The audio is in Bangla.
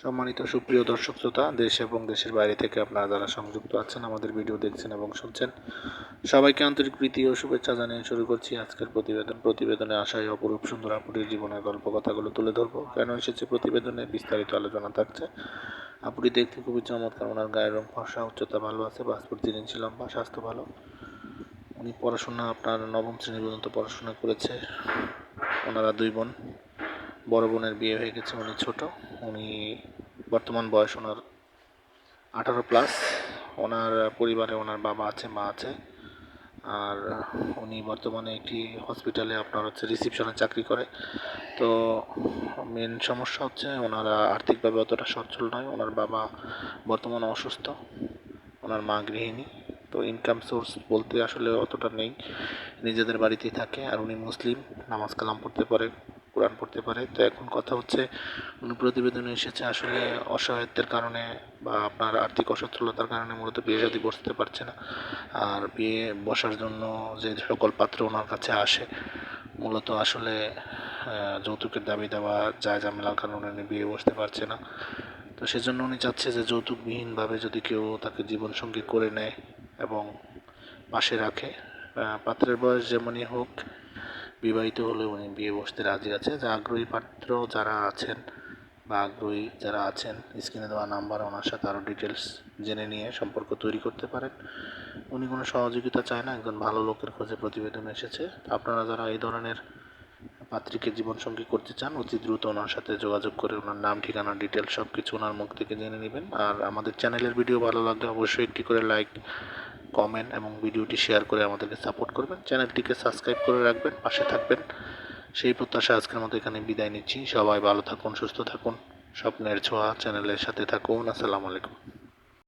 সম্মানিত সুপ্রিয় দর্শক শ্রোতা, দেশ এবং দেশের বাইরে থেকে আপনারা যারা সংযুক্ত আছেন আমাদের ভিডিও দেখছেন এবং শুনছেন, সবাইকে আন্তরিক প্রীতি ও শুভেচ্ছা জানিয়ে শুরু করছি আজকের প্রতিবেদনে আশায় অপরূপ সুন্দর আপুটির জীবনের গল্প কথাগুলো তুলে ধরবো। কেন এসেছে প্রতিবেদনে বিস্তারিত আলোচনা থাকছে। আপুটি দেখতে খুবই চমৎকার, ওনার গায়ের রং ফর্সা, উচ্চতা ভালো আছে, পাসপোর্ট জিনিস লম্বা, স্বাস্থ্য ভালো। উনি পড়াশোনা আপনার নবম শ্রেণী পর্যন্ত পড়াশোনা করেছে। ওনারা দুই বোন, বড় বোনের বিয়ে হয়ে গেছে, উনি ছোট। উনি বর্তমান বয়স ওনার 18+। ওনার পরিবারে ওনার বাবা আছে, মা আছে, আর উনি বর্তমানে একটি হসপিটালে আপনার রিসিপশনে চাকরি করে। তো মেন সমস্যা হচ্ছে ওনারা আর্থিকভাবে অতটা সচ্ছল নয়। ওনার বাবা বর্তমানে অসুস্থ, ওনার মা গৃহিণী। তো ইনকাম সোর্স বলতে আসলে অতটা নেই, নিজেদের বাড়িতেই থাকে। আর উনি মুসলিম, নামাজ কালাম পড়তে পারে, কোরআন পড়তে পারে। তো এখন কথা হচ্ছে উনি প্রতিবেদনে এসেছে আসলে অসহায়ত্বের কারণে বা আপনার আর্থিক অসচ্ছলতার কারণে মূলত বিয়ে শাদী বসতে পারছে না। আর বিয়ে বসার জন্য যে সকল পাত্র ওনার কাছে আসে মূলত আসলে যৌতুকের দাবি দেওয়া যায় ঝামেলার কারণে উনি বিয়ে বসতে পারছে না। তো সেজন্য উনি চাচ্ছে যে যৌতুকবিহীনভাবে যদি কেউ তাকে জীবনসঙ্গী করে নেয় এবং পাশে রাখে। পাত্রের বয়স যেমনই হোক, বিবাহিত হলে উনি বিয়ে বসতে রাজি আছে। যা আগ্রহী পাত্র যারা আছেন বা আগ্রহী যারা আছেন, স্ক্রিনে দেওয়া নাম্বার ওনার সাথে আরও ডিটেলস জেনে নিয়ে সম্পর্ক তৈরি করতে পারেন। উনি কোনো সহযোগিতা চায় না, একজন ভালো লোকের খোঁজে প্রতিবেদন এসেছে। আপনারা যারা এই ধরনের পাত্রীকে জীবনসঙ্গী করতে চান, অতি দ্রুত ওনার সাথে যোগাযোগ করে ওনার নাম, ঠিকানা, ডিটেলস সব কিছু ওনার মুখ থেকে জেনে নেবেন। আর আমাদের চ্যানেলের ভিডিও ভালো লাগলে অবশ্যই একটি করে লাইক, কমেন্ট এবং ভিডিওটি শেয়ার করে আমাদেরকে সাপোর্ট করবেন। চ্যানেলটিকে সাবস্ক্রাইব করে রাখবেন, পাশে থাকবেন, সেই প্রত্যাশা আজকের মতো এখানে বিদায় নিচ্ছি। সবাই ভালো থাকুন, সুস্থ থাকুন, স্বপ্নের ছোঁয়া চ্যানেলের সাথে থাকুন। আসসালামু আলাইকুম।